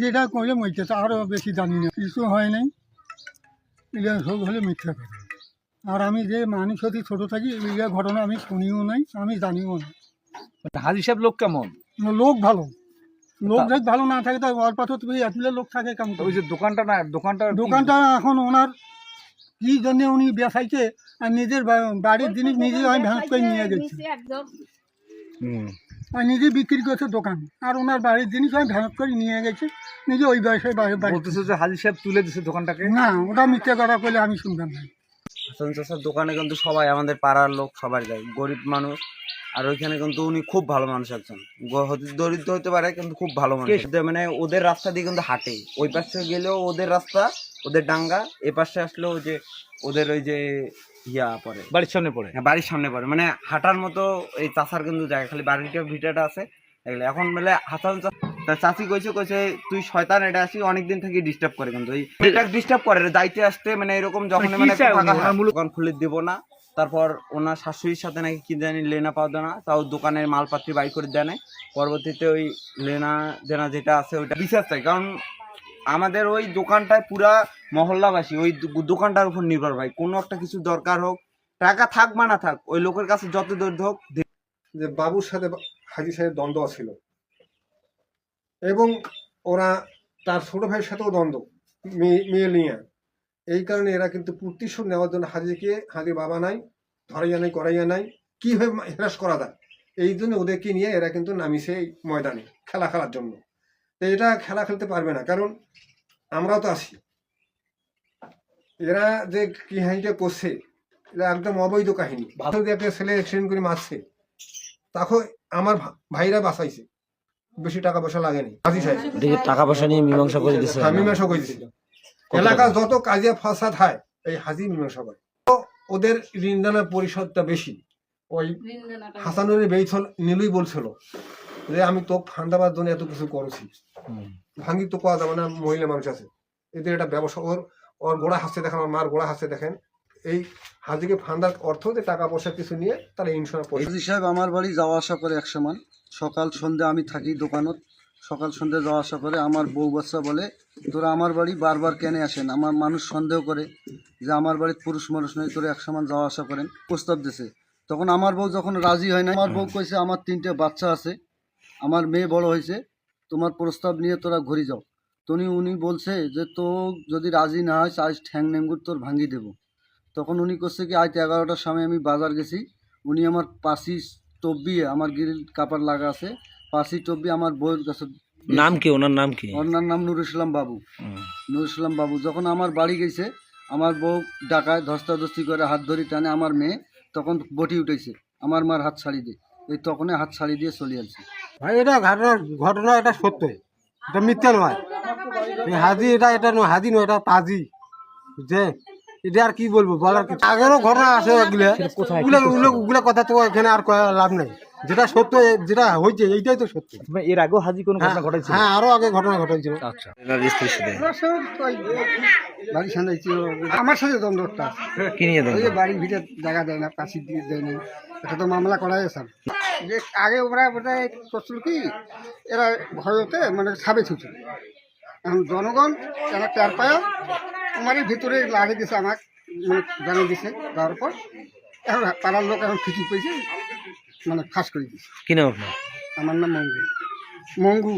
যেটা করে মরতেছে, আরও বেশি জানি না, কিছু হয় নাই, এটা সব হলে মিথ্যা কথা। আর আমি যে মানুষ হতে ছোটো থাকি এই ঘটনা আমি শুনিও নাই, আমি জানিও না। হাজি সাহেব লোক কেমন? লোক ভালো, লোক যদি ভালো না থাকে তো অল্প এতগুলো লোক থাকে কেমন? ওই যে দোকানটা না, দোকানটা এখন ওনার কি জন্য উনি বেসাইছে, আর নিজের বাড়ির জিনিস নিজে আমি ভ্যান করে নিয়ে গেছি, আর নিজে বিক্রি করছে দোকান, আর ওনার বাড়ির জিনিস আমি ভ্যান করে নিয়ে গেছি নিজে ওই বয়সে। বলতেছে যে হাজি সাহেব তুলে দিচ্ছে দোকানটাকে। না, ওটা মিথ্যে কথা করলে আমি শুনতাম না। হাসান চাচার দোকানে কিন্তু সবাই আমাদের পাড়ার লোক সবাই যায়, গরিব মানুষ। আর ওইখানে কিন্তু উনি খুব ভালো মানুষ একজন, দরিদ্র হতে পারে কিন্তু খুব ভালো মানুষ। মানে ওদের রাস্তা দিয়ে কিন্তু হাঁটে, ওই পাশে গেলেও ওদের রাস্তা, ওদের ডাঙ্গা, এ পাশে আসলেও যে ওদের ওই যে ইয়া পড়ে, বাড়ির সামনে পড়ে। হ্যাঁ, বাড়ির সামনে পড়ে, মানে হাঁটার মতো এই চাচার কিন্তু জায়গা, খালি বাড়িটা ভিটাটা আছে। এখন বলে হাসান তার চাচি কইছে তুই শয়তান, এটা আসি অনেকদিন থেকে ডিস্টার্ব করে, কিন্তু এই ডিস্টার্ব করে যাইতে আসতে, মানে এরকম যখন মানে দোকান খুলে দিব না। তারপর ওনার শাশুড়ির সাথে নাকি কি জানি লেনা পাওয়া না, তাও দোকানের মালপাত্রি বাই করে দেয় নাই। পরবর্তীতে ওই লেনা দেনা যেটা আছে ওইটা বিচার চাই, কারণ আমাদের ওই দোকানটায় পুরা মহল্লাবাসী ওই দোকানটার উপর নির্ভর। ভাই কোনো একটা কিছু দরকার হোক, টাকা থাক বা না থাক, ওই লোকের কাছে যত দরিদ্র হোক। যে বাবুর সাথে হাজি সাহেবের দ্বন্দ্ব ছিল, এবং ওরা তার ছোট ভাইয়ের সাথেও দ্বন্দ্ব, মেয়ে নিয়ে। এই কারণে এরা কিন্তু প্রতিশোধ নেওয়ার জন্য হাজির বাবা নাই, ধরাইয়া নাই, করাইয়া নাই, কিভাবে হ্রাস করা যায়, এই জন্য ওদেরকে নিয়ে এরা কিন্তু নামিছে এই ময়দানে খেলা খেলার জন্য। তো এটা খেলা খেলতে পারবে না, কারণ আমরাও তো আছি। এরা যে কি হানিটা করছে এটা একদম অবৈধ কাহিনী। একটা ছেলে অ্যাক্সিডেন্ট করে মারছে, তখন আমার ভাইরা বাঁচাইছে, বেশি টাকা পয়সা লাগেনি। হাজি সাহেব টাকা পয়সা নিয়ে মীমাংসা করে দিচ্ছে, মীমাংসা করে দিচ্ছে। এলাকার যত কাজিয়া ফাসাদ হয় এই হাজি মীমাংসা করে। ওদের ঋণদানের পরিশোধটা বেশি। ওই হাসানুরের বেইছল নীলুই বলছিল যে আমি তো ফান্দাবার জন্য এত কিছু করেছি, ভাঙ্গি তো কোয়া যাবে না, মহিলা মানুষ আছে, এদের একটা ব্যবসা। ওর গোড়া হাসতে দেখেন, আমার মার গোড়া হাসতে দেখেন। এই হাজিকে ফান্দার অর্থ টাকা পয়সা কিছু নিয়ে তারা ইন্স্যুরেন্স। হাজি সাহেব আমার বাড়ি যাওয়া আসা করে এক সময়, সকাল সন্ধ্যে আমি থাকি দোকানত, সকাল সন্ধ্যে যাওয়া আসা করে। আমার বউ বাচ্চা বলে তোরা আমার বাড়ি বারবার কেন আসেন, আমার মানুষ সন্দেহ করে যে আমার বাড়িতে পুরুষ মানুষ নয়, তোরা এক সময় যাওয়া আসা করেন। প্রস্তাব দিছে, তখন আমার বউ যখন রাজি হয় না, আমার বউ কইছে আমার 3টে বাচ্চা আছে, আমার মেয়ে বড় হয়েছে, তোমার প্রস্তাব নিয়ে তোরা ঘুরে যাও। উনি বলছে যে তো যদি রাজি না হয় আজ ঠ্যাং নেঙ্গুর তোর ভাঙ্গি দেবো। তখন উনি করছে কি, আজ 11টার সময় আমি বাজার গেছি, উনি আমার পাশি টব্বি, আমার গ্রিল কাপড় লাগা আছে, পাশি টব্বি আমার বউয়ের কাছে। নাম কি ওনার নাম কি? ওনার নাম নুর ইসলাম বাবু। নুর ইসলাম বাবু যখন আমার বাড়ি গেছে, আমার বউ ডাকায় ধস্তাধস্তি করে হাত ধরি টানে আমার মেয়ে, তখন বটি উঠেছে, আমার মার হাত ছাড়ি দিয়ে, এই তখনই হাত ছাড়ি দিয়ে চলে আসছে। ভাই এটা ঘটনা এটা সত্য, এটা মিথ্যা নয়। হাজি এটা নয়, হাজি নয়, এটা পাজি। যে এটা আর কি বলবো, বলার কিছু আগেরও ঘটনা আছে, ওগুলো কথা তো এখানে আর লাভ নাই। যেটা সত্য, যেটা হয়েছে এইটাই তো সত্য। এর আগেও হাজি কোনো ঘটনা ঘটেছে? হ্যাঁ, আরো আগে ঘটনা ঘটেছিল। আচ্ছা, বাড়ির সামনে আমার সাথে দ্বন্দ্বটা, কি নিয়ে বাড়ির ভিতরে জায়গা দেয় না, পাশি দিয়ে দেয় না, এটা তো মামলা করাই স্যার। যে আগে ওরা বোধহয় করছিল কি, এরা ভয়তে মানে ছাবে ছুটছিল। এখন জনগণ এরা টের পায়, আমারই ভিতরে লাগিয়ে দিছে, আমাকে মানে জানিয়ে দিছে, দেওয়ার পর এখন পাড়ার লোক এখন ফিটি পেয়েছে, মানে ফাঁস করে দিচ্ছে। কি নাম আপনার? আমার নাম মঙ্গু।